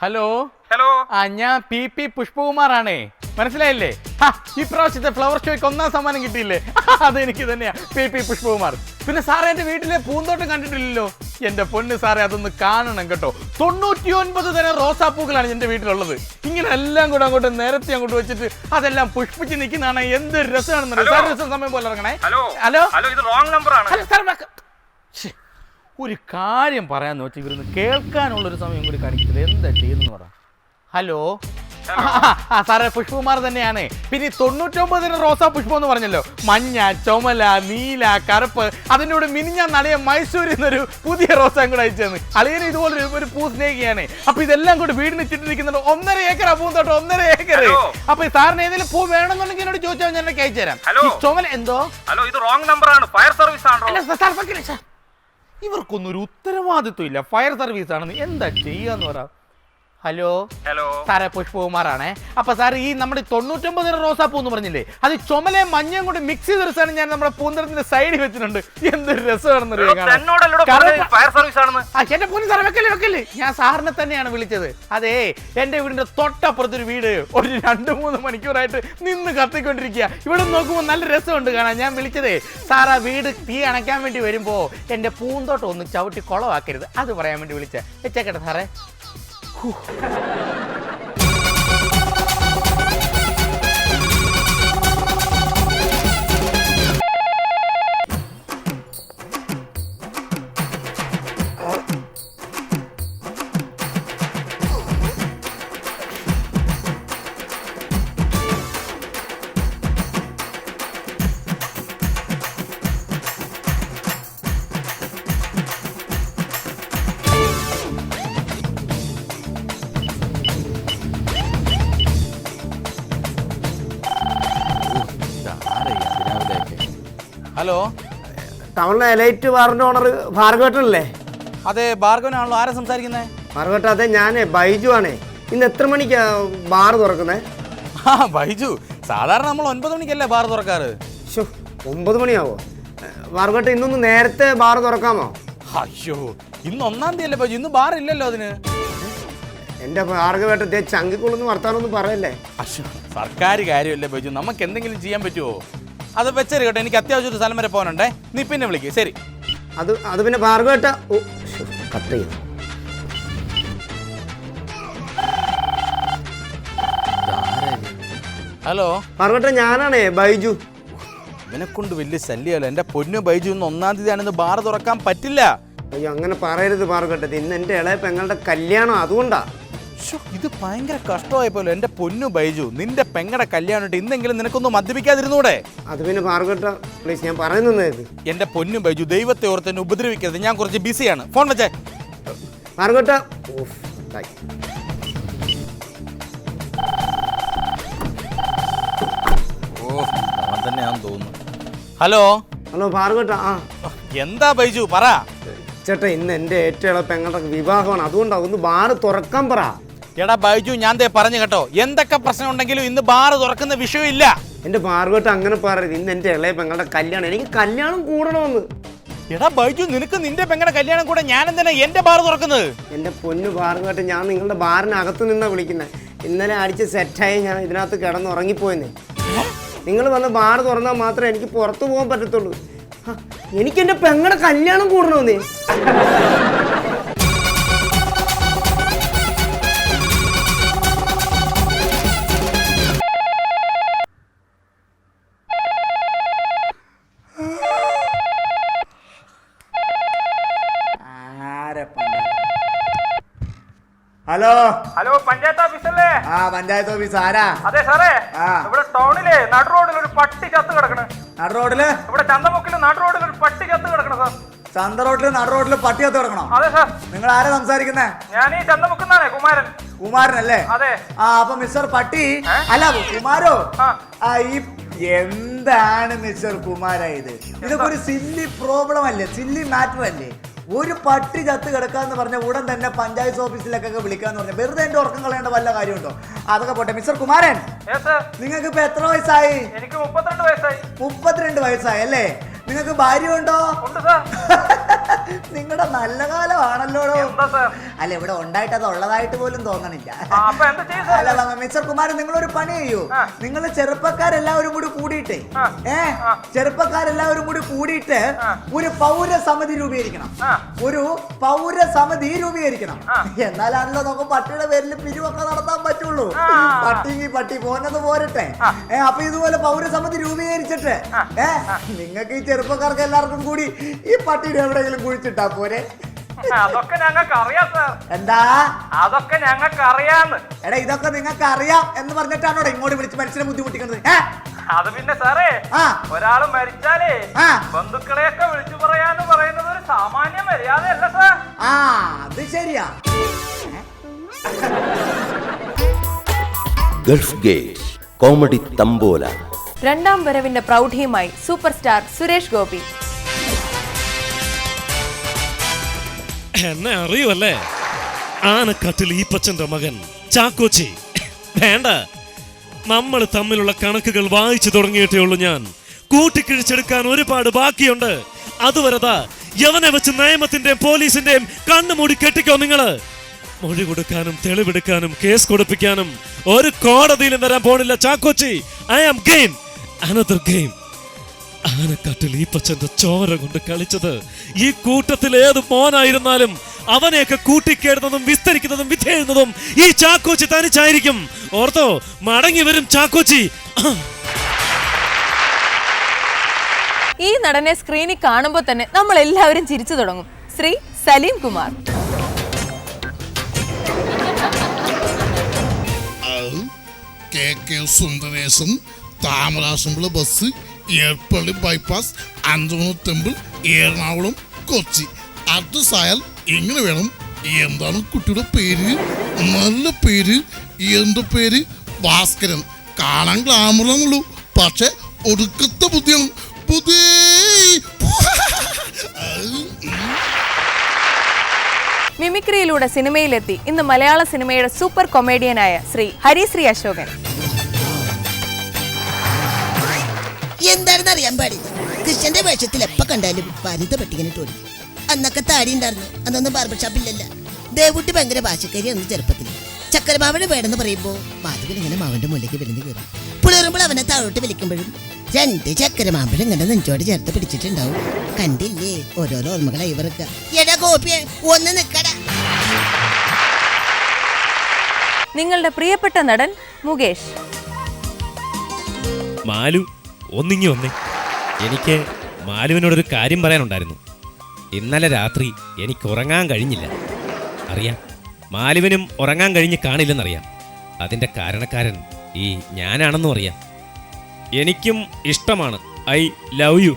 Hello hello ഞാൻ P പുഷ്പകുമാറാണേ, മനസ്സിലായില്ലേ? ഈ പ്രാവശ്യത്തെ ഫ്ലവർ ഷോയ്ക്ക് 1ാം സമ്മാനം കിട്ടിയില്ലേ? അതെനിക്ക് തന്നെയാ, പി പുഷ്പകുമാർ. പിന്നെ സാറേ എന്റെ വീട്ടിലെ പൂന്തോട്ടം കണ്ടിട്ടില്ലല്ലോ? എന്റെ പൊന്ന് സാറേ, അതൊന്ന് കാണണം കേട്ടോ. 99 തരം റോസാപ്പൂക്കളാണ് എന്റെ വീട്ടിലുള്ളത്. ഇങ്ങനെ എല്ലാം കൂടെ അങ്ങോട്ട് നേരത്തെ അങ്ങോട്ട് വെച്ചിട്ട് അതെല്ലാം പുഷ്പിച്ച് നിൽക്കുന്നതാണ്. എന്ത് രസമാണെന്ന് സാർ, രസം സമയം പോലെ ഇറങ്ങണേ. ഹലോ ഹലോ ഹലോ, ഇത് റോങ് നമ്പർ ആണ്. ഒരു കാര്യം പറയാന്ന് വെച്ചാൽ ഇവരൊന്ന് കേൾക്കാനുള്ളൊരു സമയം കൂടി കാണിക്കത്തില്ല. എന്താ ചെയ്യുന്നു പറ. ഹലോ സാറേ, പുഷ്പകുമാർ തന്നെയാണ്. പിന്നെ 99 തരം റോസാ പുഷ്പം എന്ന് പറഞ്ഞല്ലോ. മഞ്ഞ, ചുമല, നീല, കറുപ്പ്. അതിൻ്റെ കൂടെ മിനിഞ്ഞാൻ നളിയ മൈസൂരിൽ നിന്നൊരു പുതിയ റോസാ കൂടെ അയച്ചെന്ന്. അളിയന് ഇതുപോലെ ഒരു പൂ സ്നേഹിയാണ്. അപ്പൊ ഇതെല്ലാം കൂടി വീടിന് ചുറ്റിരിക്കുന്നുണ്ട്. 1.5 ഏക്കറാ പൂന്തോട്ടം, 1.5 ഏക്കർ. അപ്പൊ സാറിന് ഏതെങ്കിലും പൂ വേണമെന്നുണ്ടെങ്കിൽ എന്നോട് ചോദിച്ചാൽ ഞാൻ അയച്ചു തരാം. ചുമല എന്തോ. ഹലോ, ഇത് റോങ് നമ്പർ ആണ്. ഫയർ സർവീസ് ആണോ? ഇവർക്കൊന്നും ഒരു ഉത്തരവാദിത്വം ഇല്ല. ഫയർ സർവീസ് ആണെന്ന് എന്താ ചെയ്യാന്ന് പറ. ഹലോ ഹലോ സാറേ, പുഷ്പകുമാറാണേ. അപ്പൊ സാർ ഈ നമ്മുടെ 99 തരം റോസാപ്പൂ എന്ന് പറഞ്ഞില്ലേ, അത് ചുമലയും മഞ്ഞയും കൂടി മിക്സ് ചെയ്ത രസമാണ് ഞാൻ നമ്മുടെ പൂന്തരത്തിന്റെ സൈഡിൽ വെച്ചിട്ടുണ്ട്. എന്തൊരു രസമാണെന്ന് എന്റെ പൊന്നു സാറേ, വെക്കല്ലേ. ഞാൻ സാറിനെ തന്നെയാണ് വിളിച്ചത്. അതെ, എന്റെ വീടിന്റെ തൊട്ടപ്പുറത്തൊരു വീട് ഒരു 2-3 മണിക്കൂറായിട്ട് നിന്ന് കത്തിക്കൊണ്ടിരിക്കുക. ഇവിടെ നോക്കുമ്പോൾ നല്ല രസമുണ്ട് കാണാൻ. ഞാൻ വിളിച്ചതേ സാർ, ആ വീട് തീ അണയ്ക്കാൻ വേണ്ടി വരുമ്പോ എന്റെ പൂന്തോട്ടം ഒന്ന് ചവിട്ടി കുളവാക്കരുത്, അത് പറയാൻ വേണ്ടി വിളിച്ചേ. വെച്ചേക്കട്ടെ സാറേ. ഹലോ, ടൗണിലെ എലൈറ്റ് ബാറിന്റെ ഓണർ ഭാർഗവട്ടനല്ലേ? അതെ, ഭാർഗവനാണല്ലോ. ആരാ സംസാരിക്കുന്നത്? ഭാർഗവട്ട, അതെ, ഞാനേ ബൈജു ആണേ. ഇന്ന് എത്ര മണിക്കാ ബാർ തുറക്കുന്നത്? ബൈജു, സാധാരണ നമ്മൾ 9 മണിക്കല്ലേ ബാർ തുറക്കാറ്. 9 മണിയാവോ? ഭാർഗവട്ട, ഇന്നൊന്ന് നേരത്തെ ബാർ തുറക്കാമോ? അയ്യോ, ഇന്ന് 1-ാം തീയതി അല്ലേ ബൈജു, ഇന്ന് ബാർ ഇല്ലല്ലോ അതിന്. എന്റെ ഭാർഗവട്ടത്തെ ചങ്കിക്കൊള്ളുന്ന വർത്താനൊന്നും പറയല്ലേ. അയ്യോ, സർക്കാർ കാര്യമല്ലേ ബൈജു, നമുക്ക് എന്തെങ്കിലും ചെയ്യാൻ പറ്റുമോ? അത് വെച്ചേര് കേട്ടോ, എനിക്ക് അത്യാവശ്യം ഒരു സ്ഥലം വരെ പോകാനുണ്ടേ. നീ പിന്നെ വിളിക്കുക. ശരി. അത് പിന്നെ ഭാർഗവട്ട കട്ട് ചെയ്തു. ഹലോ ഭാർഗവട്ട, ഞാനാണേ ബൈജു. ഇവനെ കൊണ്ട് വലിയ ശല്യമല്ല. എന്റെ പൊന്നു ബൈജു, ഇന്ന് 1-ാം തീയതി ആണെന്ന് ബാർ തുറക്കാൻ പറ്റില്ല. അയ്യോ, അങ്ങനെ പറയരുത് ഭാർഗവട്ട. ഇന്ന് എന്റെ ഇളയ പെങ്ങളുടെ കല്യാണം, അതുകൊണ്ടാ. ഇത് ഭയങ്കര കഷ്ടമായി പോലെ. എന്റെ പൊന്നു ബൈജു, നിന്റെ പെങ്ങടെ കല്യാണം ഇന്നെങ്കിലും നിനക്കൊന്നും മദ്യപിക്കാതിരുന്നൂടെ? അത് പിന്നെ ഭാർഗവട്ട പ്ലീസ്, ഞാൻ പറയുന്നത്. എന്റെ പൊന്നു ബൈജു, ദൈവത്തെ ഓർത്ത് എന്നെ ഉപദ്രവിക്കരുത്. ഞാൻ കുറച്ച് ബിസിയാണ്. ഫോൺ വെച്ചേ. ഭാർഗവട്ട, അവൻ തന്നെയാണെന്ന് തോന്നുന്നു. ഹലോ ഹലോ ഭാർഗവട്ട. എന്താ ബൈജു, പറ. ചേട്ടാ, ഇന്ന് എന്റെ ഏറ്റവും ഇളയ പെങ്ങളുടെ വിവാഹമാണ്, അതുകൊണ്ടാ. ഒന്ന് ബാർ തുറക്കാൻ പറ. എടാ ബൈജു, ഞാൻ പറഞ്ഞു കേട്ടോ, എന്തൊക്കെ പ്രശ്നം ഉണ്ടെങ്കിലും ഇന്ന് ബാർ തുറക്കുന്ന വിഷയമില്ല. എന്റെ ഭാർഗവട്ട, അങ്ങനെ പറയരുത്. ഇന്ന് എന്റെ ഇളയ പെങ്ങളുടെ കല്യാണം, എനിക്ക് കല്യാണം കൂടണമെന്ന്. എടാ ബൈജു, നിനക്ക് നിന്റെ പെങ്ങളുടെ കല്യാണം കൂടെ ഞാൻ എന്തിനാ എന്റെ ബാർ തുറക്കുന്നത്? എന്റെ പൊന്നു ഭാർഗവട്ട, ഞാൻ നിങ്ങളുടെ ബാറിനകത്ത് നിന്നാ വിളിക്കുന്നത്. ഇന്നലെ അടിച്ച് സെറ്റായി ഞാൻ ഇതിനകത്ത് കിടന്ന് ഉറങ്ങിപ്പോയെന്നേ. നിങ്ങൾ വന്ന് ബാർ തുറന്നാൽ മാത്രമേ എനിക്ക് പുറത്തു പോകാൻ പറ്റത്തുള്ളൂ. എനിക്ക് എന്റെ പെങ്ങളുടെ കല്യാണം കൂടണമെന്നേ. ഹലോ ഹലോ, പഞ്ചായത്ത് ഓഫീസല്ലേ? പഞ്ചായത്ത് ഓഫീസ്. ആരാ? അതെ സാറേ, ഇവിടെ ടൗണിലെ നടു റോഡിൽ ഒരു പട്ടി ചത്ത് കിടക്കണ്. നട റോഡില്? ഇവിടെ ചന്തമുക്കില് നടു റോഡിൽ ഒരു പട്ടി ചത്ത് കിടക്കണ സാർ. ചന്ത റോഡില് നട റോഡില് പട്ടി ചത്ത് കിടക്കണോ? അതെ സാർ. നിങ്ങൾ ആരാ സംസാരിക്കുന്നേ? ഞാൻ ഈ ചന്തമുക്കുന്നാണേ, കുമാരൻ. കുമാരനല്ലേ? അതെ. അപ്പൊ മിസ്റ്റർ പട്ടി അല്ല കുമാരോ? എന്താണ് മിസ്റ്റർ കുമാര ഇത്? ഇതൊക്കെ ഒരു സില്ലി പ്രോബ്ലം അല്ലേ, സില്ലി മാറ്റർ അല്ലേ? ഒരു പട്ടി ചത്ത് കിടക്കാന്ന് പറഞ്ഞ ഉടൻ തന്നെ പഞ്ചായത്ത് ഓഫീസിലേക്കൊക്കെ വിളിക്കാന്ന് പറഞ്ഞ വെറുതെ എന്റെ ഉറക്കം കളയേണ്ട വല്ല കാര്യമുണ്ടോ? അതൊക്കെ പോട്ടെ. മിസ്റ്റർ കുമാരൻ, നിങ്ങൾക്ക് ഇപ്പൊ എത്ര വയസ്സായി? എനിക്ക് 32 വയസ്സായി. 32 വയസ്സായി അല്ലേ? നിങ്ങൾക്ക് ഭാര്യ ഉണ്ടോ? ഉണ്ട് സാർ. നിങ്ങളുടെ നല്ല കാലമാണല്ലോ. എന്താ സാർ? അല്ല, ഇവിടെ ഉണ്ടായിട്ട് അത് ഉള്ളതായിട്ട് പോലും തോന്നണില്ല. അപ്പൊ എന്താ ചെയ്യും സാർ? അല്ല മിസ്റ്റർ കുമാരൻ, നിങ്ങളൊരു പണി ചെയ്യൂ. നിങ്ങൾ ചെറുപ്പക്കാരെല്ലാവരും കൂടി കൂടിയിട്ടേ ചെറുപ്പക്കാരെല്ലാവരും കൂടി കൂടിയിട്ട് ഒരു പൗരസമിതി രൂപീകരിക്കണം. ഒരു പൗരസമിതി രൂപീകരിക്കണം. എന്നാലാണല്ലോ നമുക്ക് പട്ടിയുടെ പേരിൽ പിരിവൊക്കെ നടത്താൻ പറ്റുള്ളൂ. പട്ടി പോന്നത് പോരട്ടെ. അപ്പൊ ഇതുപോലെ പൗരസമിതി രൂപീകരിച്ചിട്ട് നിങ്ങൾക്ക് ഈ ചെറുപ്പക്കാർക്ക് എല്ലാവർക്കും കൂടി ഈ പട്ടിയുടെ എവിടെയെങ്കിലും കുഴിച്ചിട്ടാ പോരെ? അതൊക്കെ ഞങ്ങൾക്ക് അറിയാം സാർ. എന്താ? അതൊക്കെ ഞങ്ങൾക്ക് അറിയാന്ന്. എടാ, ഇതൊക്കെ നിങ്ങൾക്ക് അറിയാം എന്ന് പറഞ്ഞിട്ടാണോ ഇങ്ങോട്ട് വിളിച്ച് മനുഷ്യനെ ബുദ്ധിമുട്ടിക്കുന്നത്? അത് പിന്നെ സാറേ, ഒരാള് മരിച്ചാലേ ബന്ധുക്കളെയൊക്കെ വിളിച്ചു പറയാന്ന് പറയുന്നത് ഒരു സാമാന്യ മര്യാദയല്ല സാർ. അത് ശരിയാ. ഗൾഫ് ഗേറ്റ് കോമഡി തമ്പോല രണ്ടാം വരവിന്റെ പ്രൗഢിയുമായി സൂപ്പർ സ്റ്റാർ സുരേഷ് ഗോപി. എന്നെ അറിയുമല്ലേ? ആനക്കാട്ടിൽ ഈപ്പച്ചന്റെ മകൻ ചാക്കോച്ചി. വേണ്ട, നമ്മൾ തമ്മിലുള്ള കണക്കുകൾ വായിച്ചു തുടങ്ങിയിട്ടേ ഉള്ളൂ. ഞാൻ കൂട്ടിക്കിഴിച്ചെടുക്കാൻ ഒരുപാട് ബാക്കിയുണ്ട്. അതുവരെതാ യവനെ വെച്ച് നിയമത്തിന്റെയും പോലീസിന്റെയും കണ്ണുമൂടി കെട്ടിക്കോ. നിങ്ങള് മൊഴി കൊടുക്കാനും തെളിവെടുക്കാനും കേസ് കൊടുപ്പിക്കാനും ഒരു കോടതിയിലും വരാൻ പോണില്ല Chakochi. I am game, another game. Anakkattil ഈപ്പച്ചന്റെ ചോര കൊണ്ട് കളിച്ചത് ഈ കൂട്ടത്തിൽ ഏത് മോനായിരുന്നാലും അവനെയൊക്കെ കൂട്ടിക്കേടുന്നതും വിസ്തരിക്കുന്നതും വിധേയുന്നതും ഈ ചാക്കോച്ചി തനിച്ചായിരിക്കും. ഓർത്തോ, മടങ്ങി വരും ചാക്കോച്ചി. ഈ നടനെ സ്ക്രീനിൽ കാണുമ്പോൾ തന്നെ നമ്മൾ എല്ലാവരും ചിരിച്ചു തുടങ്ങും. ശ്രീ സലീം കുമാർ. സുന്ദരേശൻ, താമരാശമ്പള ബസ്, ഏർപ്പള്ളി ബൈപ്പാസ്, അഞ്ചുമൂന്ന് ടെമ്പിൾ, എറണാകുളം, കൊച്ചി. അഡ്രസ്സായാൽ എങ്ങനെ വേണം? എന്താണ് കുട്ടിയുടെ പേര്? നല്ല പേര്. എന്റെ പേര് ഭാസ്കരൻ. കാണാൻ ഗ്ലാമറാണുള്ളൂ, പക്ഷെ ഒടുക്കത്തെ ബുദ്ധിയാണ്. മിമിക്രിയിലൂടെ സിനിമയിലെത്തി ഇന്ന് മലയാള സിനിമയുടെ സൂപ്പർ കൊമേഡിയനായ ശ്രീ ഹരിശ്രീ അശോകൻ. എന്താണെന്ന് അറിയാൻ പാടില്ല. കൃഷ്ണന്റെ വേഷത്തിൽ എപ്പ കണ്ടാലും വലുത പെട്ടിങ്ങനെ ഓടിക്കും. അന്നൊക്കെ താടി ഉണ്ടായിരുന്നു, അന്നൊന്നും ബാർബർ ഷാപ്പില്ലല്ല. ദേവുട്ടി ഭയങ്കര ഭാഷക്കാരിയായിരുന്നു ചെറുപ്പത്തിൽ. ചക്കരമാവന് വേണമെന്ന് പറയുമ്പോ മാധവൻ ഇങ്ങനെ മാവന്റെ മുന്നിലേക്ക് വിരുന്ന് കയറും. പുളിറുമ്പോൾ അവനെ താഴോട്ട് വലിക്കുമ്പോഴും രണ്ട് ചക്കരമാമ്പഴം ഇങ്ങനെ നെഞ്ചോട് ചേർത്ത് പിടിച്ചിട്ടുണ്ടാവും. കണ്ടില്ലേ, ഓരോരോ ഓർമ്മകളായി ഇവർക്ക്. എടാ ഗോപിയെ, ഒന്ന് നിക്കടാ. നിങ്ങളുടെ പ്രിയപ്പെട്ട നടൻ മുകേഷ്. മാലു, ഒന്നിങ്ങി വന്നേ. എനിക്ക് മാലുവിനോടൊരു കാര്യം പറയാനുണ്ടായിരുന്നു. ഇന്നലെ രാത്രി എനിക്ക് ഉറങ്ങാൻ കഴിഞ്ഞില്ല. അറിയാം, മാലുവിനും ഉറങ്ങാൻ കഴിഞ്ഞ് കാണില്ലെന്നറിയാം. അതിൻ്റെ കാരണക്കാരൻ ഈ ഞാനാണെന്നും അറിയാം. എനിക്കും ഇഷ്ടമാണ്. I love you.